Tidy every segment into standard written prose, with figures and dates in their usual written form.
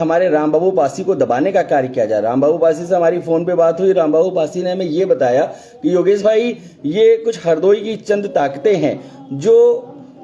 हमारे रामबाबू पासी को दबाने का कार्य किया जाए। रामबाबू पासी से हमारी फोन पे बात हुई। रामबाबू पासी ने हमें ये बताया कि योगेश भाई, ये कुछ हरदोई की चंद ताकतें हैं जो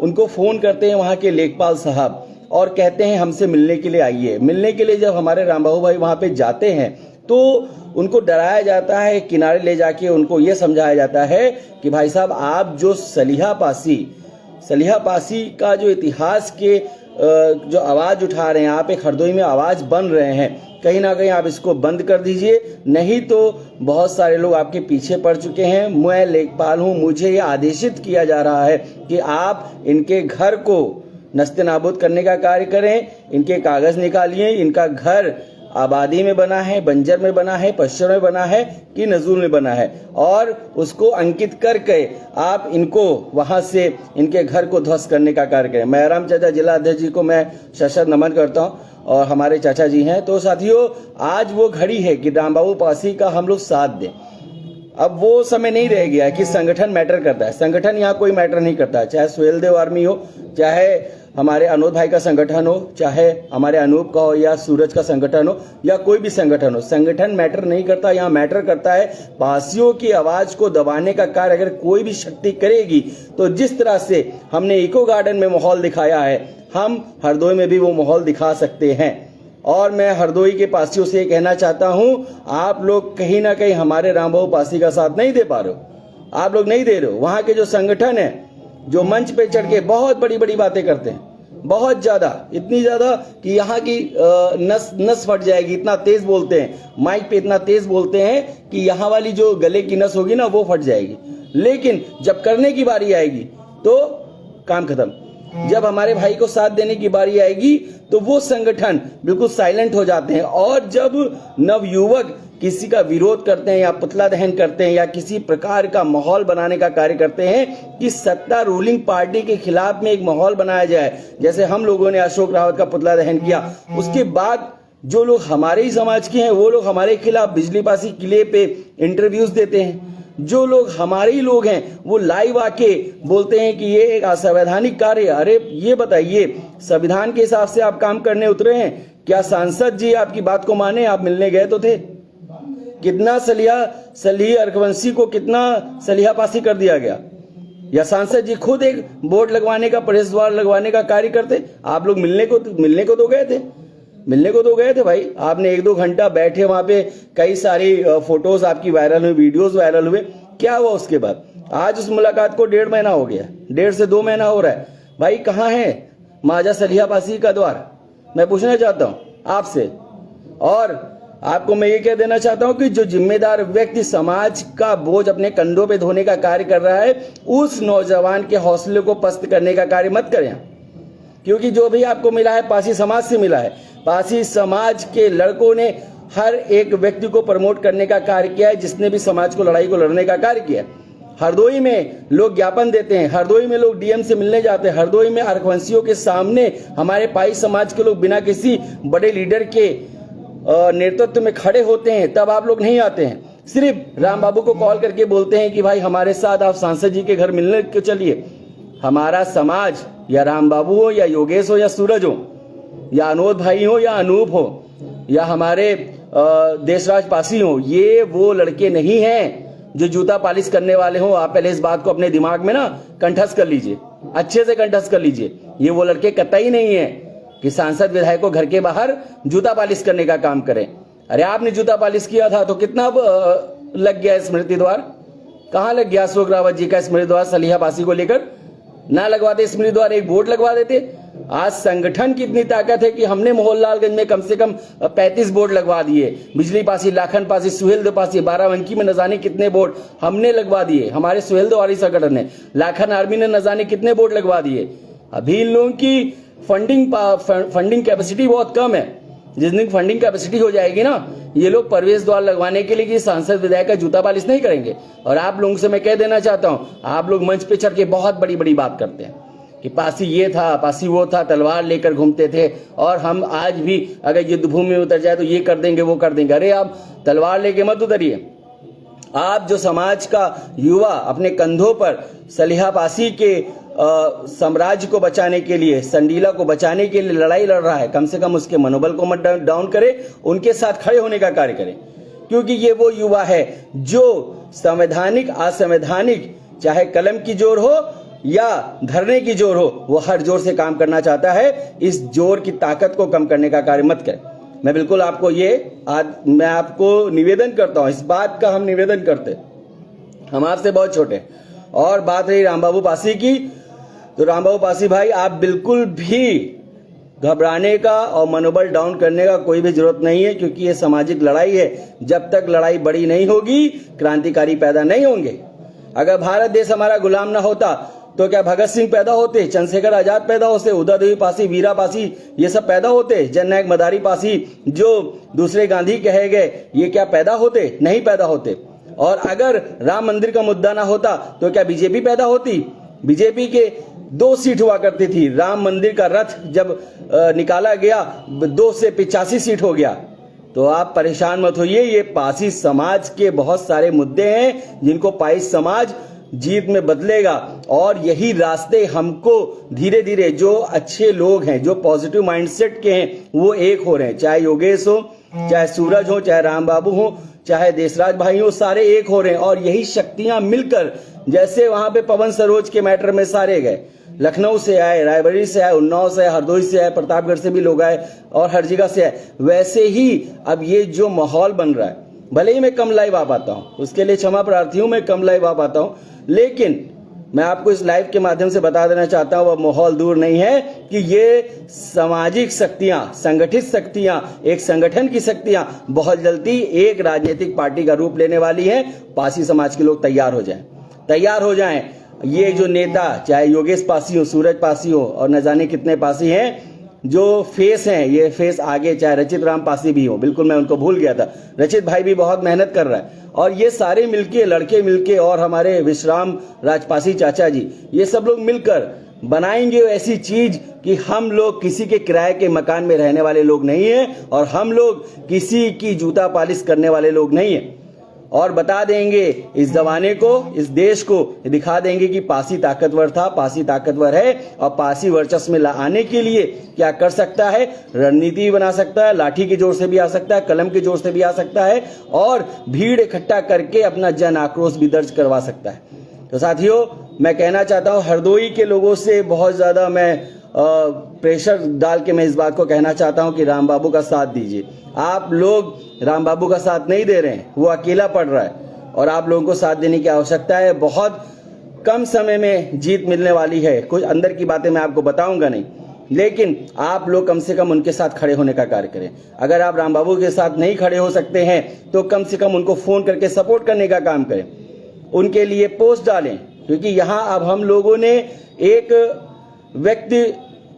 उनको फोन करते हैं वहां के लेखपाल साहब और कहते हैं हमसे मिलने के लिए आइए। मिलने के लिए जब हमारे रामबाबू भाई वहां पे जाते हैं तो उनको डराया जाता है, किनारे ले जाके उनको ये समझाया जाता है कि भाई साहब, आप जो सलीहा पासी का जो इतिहास के जो आवाज उठा रहे हैं, आप एक हरदोई में आवाज बन रहे हैं, कहीं ना कहीं आप इसको बंद कर दीजिए, नहीं तो बहुत सारे लोग आपके पीछे पड़ चुके हैं। मैं लेखपाल हूं, मुझे ये आदेशित किया जा रहा है कि आप इनके घर को नस्ते नाबूद करने का कार्य करें, इनके कागज निकालिए। इनका घर आबादी में बना है, बंजर में बना है, पश्चिम में बना है कि नजूल में बना है, और उसको अंकित करके आप इनको वहां से इनके घर को ध्वस्त करने का कार्य करें। मैराम चाचा जिला अध्यक्ष जी को मैं शत नमन करता हूं और हमारे चाचा जी हैं। तो साथियों, आज वो घड़ी है कि रामबाबू पासी का हम लोग साथ दें। अब वो समय नहीं रह गया कि संगठन मैटर करता है। संगठन यहाँ कोई मैटर नहीं करता, चाहे सुहेल देव आर्मी हो, चाहे हमारे अनोद भाई का संगठन हो, चाहे हमारे अनूप का हो या सूरज का संगठन हो या कोई भी संगठन हो। संगठन मैटर नहीं करता, यहाँ मैटर करता है पासियों की आवाज को दबाने का कार्य अगर कोई भी शक्ति करेगी तो जिस तरह से हमने इको गार्डन में माहौल दिखाया है, हम हरदोई में भी वो माहौल दिखा सकते हैं। और मैं हरदोई के पासियों से कहना चाहता हूं, आप लोग कहीं ना कहीं हमारे रामबाबू पासी का साथ नहीं दे पा रहे हो, आप लोग नहीं दे रहे हो। वहां के जो संगठन है, जो मंच पे चढ़ के बहुत बड़ी बड़ी बातें करते हैं, बहुत ज्यादा, इतनी ज्यादा कि यहाँ की नस फट जाएगी, इतना तेज बोलते हैं, माइक पे इतना तेज बोलते हैं कि यहाँ वाली जो गले की नस होगी ना वो फट जाएगी। लेकिन जब करने की बारी आएगी तो काम खत्म। जब हमारे भाई को साथ देने की बारी आएगी तो वो संगठन बिल्कुल साइलेंट हो जाते हैं। और जब नवयुवक किसी का विरोध करते हैं या पुतला दहन करते हैं या किसी प्रकार का माहौल बनाने का कार्य करते हैं कि सत्ता रूलिंग पार्टी के खिलाफ में एक माहौल बनाया जाए, जैसे हम लोगों ने अशोक रावत का पुतला दहन किया, उसके बाद जो लोग हमारे ही समाज के हैं वो लोग हमारे खिलाफ बिजली पासी किले पे इंटरव्यूज देते हैं। जो लोग हमारे ही लोग हैं वो लाइव आके बोलते हैं कि ये एक असंवैधानिक कार्य है। अरे ये बताइए, संविधान के हिसाब से आप काम करने उतरे हैं क्या? सांसद जी आपकी बात को माने? आप मिलने गए तो थे। कितना सलीहा अर्कवंशी को कितना सलीहा पासी कर दिया गया? या सांसद जी खुद एक बोर्ड लगवाने का, प्रवेश द्वार लगवाने का कार्य करते? आप लोग मिलने को तो गए थे भाई। आपने 1-2 घंटा बैठे वहां पे, कई सारी फोटोज आपकी वायरल हुई, वीडियोस वायरल हुए, क्या हुआ उसके बाद? आज उस मुलाकात को 1.5 महीना हो गया, 1.5 से 2 महीना हो रहा है। भाई कहाँ है माजा सलीहा पासी का द्वार? मैं पूछना चाहता हूं आपसे। और आपको मैं ये कह देना चाहता हूं कि जो जिम्मेदार व्यक्ति समाज का बोझ अपने कंधों पे धोने का कार्य कर रहा है, उस नौजवान के हौसले को पस्त करने का कार्य मत करें। क्योंकि जो भी आपको मिला है पासी समाज से मिला है। पासी समाज के लड़कों ने हर एक व्यक्ति को प्रमोट करने का कार्य किया है, जिसने भी समाज को लड़ाई को लड़ने का कार्य किया है। हरदोई में लोग ज्ञापन देते हैं, हरदोई में लोग डीएम से मिलने जाते हैं, हरदोई में अर्कवंशियों के सामने हमारे पाई समाज के लोग बिना किसी बड़े लीडर के नेतृत्व में खड़े होते हैं, तब आप लोग नहीं आते हैं। सिर्फ रामबाबू को कॉल करके बोलते हैं कि भाई हमारे साथ आप सांसद जी के घर मिलने को चलिए। हमारा समाज, या रामबाबू हो या योगेश हो या सूरज हो या अनोद भाई हो या अनूप हो या हमारे देशराज पासी हो, ये वो लड़के नहीं हैं जो जूता पालिश करने वाले हो। आप पहले इस बात को अपने दिमाग में ना कंठस्थ कर लीजिए, अच्छे से कंठस्थ कर लीजिए। ये वो लड़के कतई नहीं है कि सांसद विधायकों घर के बाहर जूता पालिश करने का काम करें। अरे आपने जूता पालिश किया था तो कितना लग गया स्मृति द्वार? कहाँ लग गया अशोक रावत जी का स्मृति द्वार सलीहा पासी को लेकर? ना लगवाते स्मृति द्वार, एक बोर्ड लगवा देते। आज संगठन की इतनी ताकत है कि हमने मोहनलालगंज में कम से कम 35 बोर्ड लगवा दिए। बिजली पासी, लाखन पासी, सुहेल दो पासी, बाराबंकी में न जाने कितने बोर्ड हमने लगवा दिए। हमारे सुहेल दो वाली संगठन ने, लाखन आर्मी ने न जाने कितने बोर्ड लगवा दिए। अभी इन लोगों की फंडिंग कैपेसिटी बहुत कम है। जिस दिन फंडिंग कैपेसिटी हो जाएगी ना, ये लोग प्रवेश द्वार लगवाने के लिए कि सांसद विधायक का जूता पालिश नहीं करेंगे। और आप लोगों से मैं कह देना चाहता हूं, आप लोग मंच पे चढ़ के बहुत बड़ी बड़ी बात करते हैं कि पासी ये था, पासी वो था, तलवार लेकर घूमते थे, और हम आज भी अगर युद्ध भूमि में उतर जाए तो ये कर देंगे वो कर देंगे। अरे आप तलवार लेके मत उतरिए, आप जो समाज का युवा अपने कंधों पर सलीहा पासी के साम्राज्य को बचाने के लिए, संडीला को बचाने के लिए लड़ाई लड़ रहा है, कम से कम उसके मनोबल को मत डाउन करे, उनके साथ खड़े होने का कार्य करें। क्योंकि ये वो युवा है जो संवैधानिक असंवैधानिक, चाहे कलम की जोर हो या धरने की जोर हो, वो हर जोर से काम करना चाहता है। इस जोर की ताकत को कम करने का कार्य मत करें। मैं बिल्कुल आपको मैं आपको निवेदन करता हूं, इस बात का हम निवेदन करते, हम आपसे बहुत छोटे। और बात रही रामबाबू पासी की, तो रामबाबू पासी भाई, आप बिल्कुल भी घबराने का और मनोबल डाउन करने का कोई भी जरूरत नहीं है, क्योंकि ये सामाजिक लड़ाई है। जब तक लड़ाई बड़ी नहीं होगी, क्रांतिकारी पैदा नहीं होंगे। अगर भारत देश हमारा गुलाम ना होता तो क्या भगत सिंह पैदा होते, चंद्रशेखर आजाद पैदा होते, उदय देवी पासी, वीरा पासी, ये सब पैदा होते, जननायक मदारी पासी जो दूसरे गांधी कहे गए, ये क्या पैदा होते? नहीं पैदा होते। और अगर राम मंदिर का मुद्दा ना होता तो क्या बीजेपी पैदा होती? बीजेपी के 2 सीट हुआ करती थी। राम मंदिर का रथ जब निकाला गया 2 से 85 सीट हो गया। तो आप परेशान मत होइए, ये पासी समाज के बहुत सारे मुद्दे हैं जिनको पासी समाज जीत में बदलेगा। और यही रास्ते हमको धीरे धीरे, जो अच्छे लोग हैं, जो पॉजिटिव माइंडसेट के हैं, वो एक हो रहे हैं। चाहे योगेश हो, चाहे सूरज हो, चाहे राम बाबू हो, चाहे देशराज भाई हो, सारे एक हो रहे हैं। और यही शक्तियां मिलकर, जैसे वहां पे पवन सरोज के मैटर में सारे गए, लखनऊ से आए, रायबरेली से आए, उन्नाव से आए, हरदोई से आए, प्रतापगढ़ से भी लोग आए और हर जगह से आए, वैसे ही अब ये जो माहौल बन रहा है, भले ही मैं कम लाइव आ पाता हूं, उसके लिए क्षमा प्रार्थी हूं, मैं कम लाइव आ पाता हूं, लेकिन मैं आपको इस लाइव के माध्यम से बता देना चाहता हूं, वह माहौल दूर नहीं है कि ये सामाजिक शक्तियां, संगठित शक्तियां, एक संगठन की शक्तियां बहुत जल्दी एक राजनीतिक पार्टी का रूप लेने वाली हैं। पासी समाज के लोग तैयार हो जाएं। ये जो नेता, चाहे योगेश पासी हो, सूरज पासी हो और न जाने कितने पासी हैं, जो फेस हैं, ये फेस आगे, चाहे रचित राम पासी भी हो, बिल्कुल मैं उनको भूल गया था, रचित भाई भी बहुत मेहनत कर रहा है। और ये सारे मिलके, लड़के मिलके, और हमारे विश्राम राजपासी चाचा जी, ये सब लोग मिलकर बनाएंगे ऐसी चीज कि हम लोग किसी के किराए के मकान में रहने वाले लोग नहीं हैं, और हम लोग किसी की जूता पालिश करने वाले लोग नहीं हैं। और बता देंगे इस जमाने को, इस देश को दिखा देंगे कि पासी ताकतवर था, पासी ताकतवर है, और पासी वर्चस्व में आने के लिए क्या कर सकता है, रणनीति बना सकता है, लाठी के जोर से भी आ सकता है, कलम के जोर से भी आ सकता है, और भीड़ इकट्ठा करके अपना जन आक्रोश भी दर्ज करवा सकता है। तो साथियों, मैं कहना चाहता हूं, हरदोई के लोगों से बहुत ज्यादा मैं प्रेशर डाल के मैं इस बात को कहना चाहता हूं कि राम बाबू का साथ दीजिए। आप लोग राम बाबू का साथ नहीं दे रहे हैं, वो अकेला पड़ रहा है, और आप लोगों को साथ देने की आवश्यकता है। बहुत कम समय में जीत मिलने वाली है। कुछ अंदर की बातें मैं आपको बताऊंगा नहीं, लेकिन आप लोग कम से कम उनके साथ खड़े होने का कार्य करें। अगर आप राम बाबू के साथ नहीं खड़े हो सकते हैं तो कम से कम उनको फोन करके सपोर्ट करने का काम करें, उनके लिए पोस्ट डालें, क्योंकि यहाँ अब हम लोगों ने एक व्यक्ति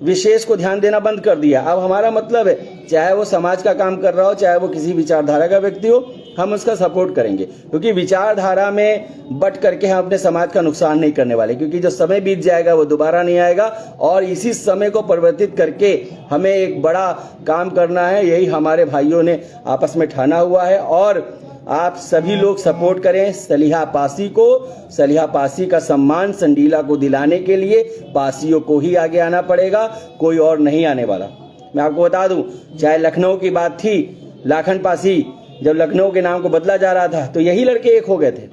विशेष को ध्यान देना बंद कर दिया। अब हमारा मतलब है, चाहे वो समाज का काम कर रहा हो, चाहे वो किसी विचारधारा का व्यक्ति हो, हम उसका सपोर्ट करेंगे, क्योंकि विचारधारा में बट करके हम अपने समाज का नुकसान नहीं करने वाले, क्योंकि जो समय बीत जाएगा वो दोबारा नहीं आएगा। और इसी समय को परिवर्तित करके हमें एक बड़ा काम करना है, यही हमारे भाइयों ने आपस में ठाना हुआ है। और आप सभी लोग सपोर्ट करें सलीहा पासी को। सलीहा पासी का सम्मान संडीला को दिलाने के लिए पासियों को ही आगे आना पड़ेगा, कोई और नहीं आने वाला। मैं आपको बता दूं, चाहे लखनऊ की बात थी, लाखन पासी जब लखनऊ के नाम को बदला जा रहा था तो यही लड़के एक हो गए थे,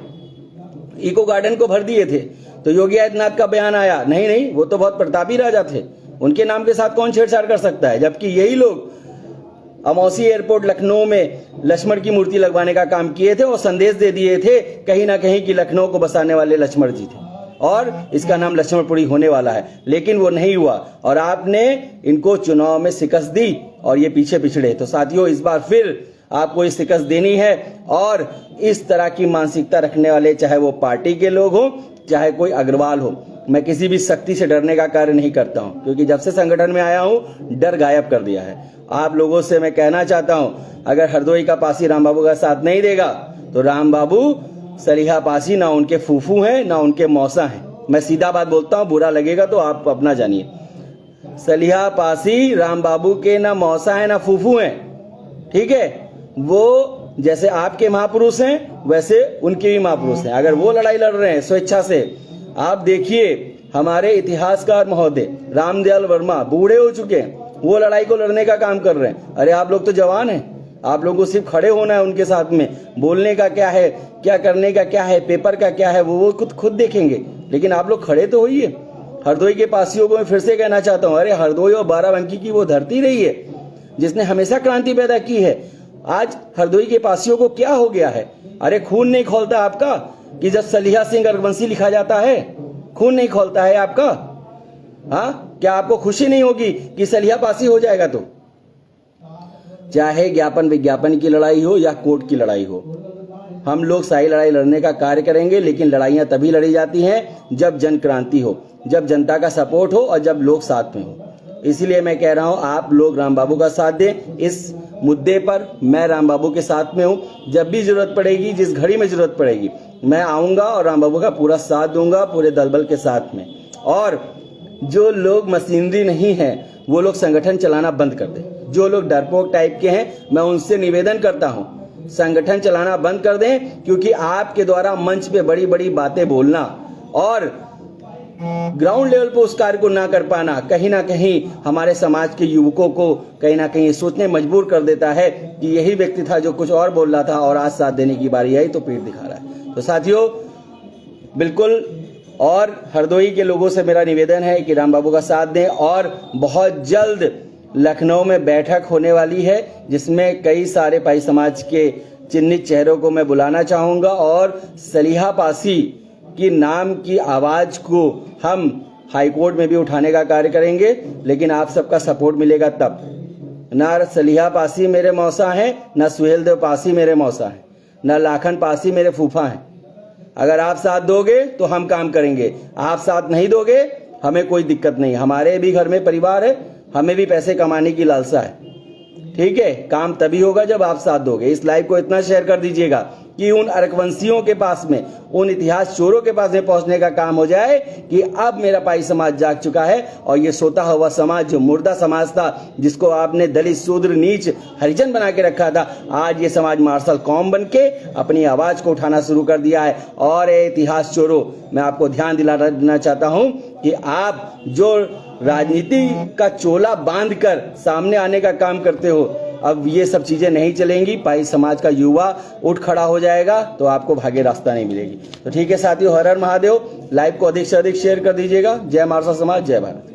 इको गार्डन को भर दिए थे। तो योगी आदित्यनाथ का बयान आया, नहीं वो तो बहुत प्रतापी राजा थे, उनके नाम के साथ कौन छेड़छाड़ कर सकता है। जबकि यही लोग अमौसी एयरपोर्ट लखनऊ में लक्ष्मण की मूर्ति लगवाने का काम किए थे और संदेश दे दिए थे कहीं ना कहीं कि लखनऊ को बसाने वाले लक्ष्मण जी थे और इसका नाम लक्ष्मणपुरी होने वाला है, लेकिन वो नहीं हुआ और आपने इनको चुनाव में शिकस्त दी और ये पीछे पिछड़े। तो साथियों, इस बार फिर आपको ये शिकस्त देनी है और इस तरह की मानसिकता रखने वाले, चाहे वो पार्टी के लोग हो चाहे कोई अग्रवाल हो, मैं किसी भी शक्ति से डरने का कार्य नहीं करता हूं, क्योंकि जब से संगठन में आया हूं डर गायब कर दिया है। आप लोगों से मैं कहना चाहता हूं, अगर हरदोई का पासी राम बाबू का साथ नहीं देगा तो राम बाबू सलीहा पासी ना उनके फूफू हैं ना उनके मौसा हैं। मैं सीधा बात बोलता हूं, बुरा लगेगा तो आप अपना जानिए। सलीहा पासी राम बाबू के ना मौसा है ना फूफू हैं, ठीक है। वो जैसे आपके महापुरुष हैं वैसे उनके भी महापुरुष हैं। अगर वो लड़ाई लड़ रहे हैं स्वेच्छा से, आप देखिए हमारे इतिहासकार महोदय रामदयाल वर्मा बूढ़े हो चुके हैं, वो लड़ाई को लड़ने का काम कर रहे हैं। अरे आप लोग तो जवान हैं, आप लोगों को सिर्फ खड़े होना है उनके साथ में, बोलने का क्या है, क्या करने का क्या है, पेपर का क्या है, वो खुद देखेंगे। लेकिन आप लोग खड़े तो होइए। हरदोई के पासियों को मैं फिर से कहना चाहता हूँ, अरे हरदोई और बाराबंकी की वो धरती रही है जिसने हमेशा क्रांति पैदा की है। आज हरदोई के पासियों को क्या हो गया है? अरे खून नहीं खौलता आपका कि जब सलिहा सिंह अरबंसी लिखा जाता है, खून नहीं खौलता है आपका? हाँ, क्या आपको खुशी नहीं होगी कि सलिहा पासी हो जाएगा? तो चाहे ज्ञापन विज्ञापन की लड़ाई हो या कोर्ट की लड़ाई हो, हम लोग सही लड़ाई लड़ने का कार्य करेंगे। लेकिन लड़ाइयां तभी लड़ी जाती हैं जब जन क्रांति हो, जब जनता का सपोर्ट हो और जब लोग साथ में हो। इसीलिए मैं कह रहा हूं, आप लोग राम बाबू का साथ दें। इस मुद्दे पर मैं राम बाबू के साथ में हूं। जब भी जरूरत पड़ेगी, जिस घड़ी में जरूरत पड़ेगी, मैं आऊंगा और राम बाबू का पूरा साथ दूंगा, पूरे दलबल के साथ में। और जो लोग मशीनरी नहीं है वो लोग संगठन चलाना बंद कर दें। जो लोग डरपोक टाइप के हैं, मैं उनसे निवेदन करता हूं, संगठन चलाना बंद कर दें। क्योंकि आपके द्वारा मंच पे बड़ी बड़ी बातें बोलना और ग्राउंड लेवल पर उस कार्य को ना कर पाना कहीं ना कहीं हमारे समाज के युवकों को कहीं ना कहीं सोचने मजबूर कर देता है कि यही व्यक्ति था जो कुछ और बोल रहा था और आज साथ देने की बारी आई तो पीठ दिखा रहा है। तो साथियों, बिल्कुल, और हरदोई के लोगों से मेरा निवेदन है कि राम बाबू का साथ दें। और बहुत जल्द लखनऊ में बैठक होने वाली है जिसमें कई सारे पाई समाज के चिन्हित चेहरों को मैं बुलाना चाहूंगा और सलिहा पासी की नाम की आवाज को हम हाईकोर्ट में भी उठाने का कार्य करेंगे। लेकिन आप सबका सपोर्ट मिलेगा तब। ना सलिहा पासी मेरे मौसा हैं, ना सुहेल देव पासी मेरे मौसा हैं, ना लाखन पासी मेरे फूफा हैं। अगर आप साथ दोगे तो हम काम करेंगे, आप साथ नहीं दोगे हमें कोई दिक्कत नहीं। हमारे भी घर में परिवार है, हमें भी पैसे कमाने की लालसा है। ठीक है, काम तभी होगा जब आप साथ दोगे। इस लाइव को इतना शेयर कर दीजिएगा कि उन अरकवंशियों के पास में, उन इतिहास चोरों के पास में पहुंचने का काम हो जाए कि अब मेरा पाई समाज जाग चुका है और ये सोता हुआ समाज, जो मुर्दा समाज था, जिसको आपने दलित शूद्र नीच हरिजन बना के रखा था, आज ये समाज मार्शल कौम बन के अपनी आवाज को उठाना शुरू कर दिया है। और ये इतिहास चोरों, मैं आपको ध्यान दिलाना चाहता हूं कि आप जो राजनीति का चोला बांधकर सामने आने का काम करते हो, अब ये सब चीजें नहीं चलेंगी। पाई समाज का युवा उठ खड़ा हो जाएगा तो आपको भागे रास्ता नहीं मिलेगी। तो ठीक है साथियों, हर हर महादेव। लाइव को अधिक से अधिक शेयर कर दीजिएगा। जय मार्शल समाज, जय भारत।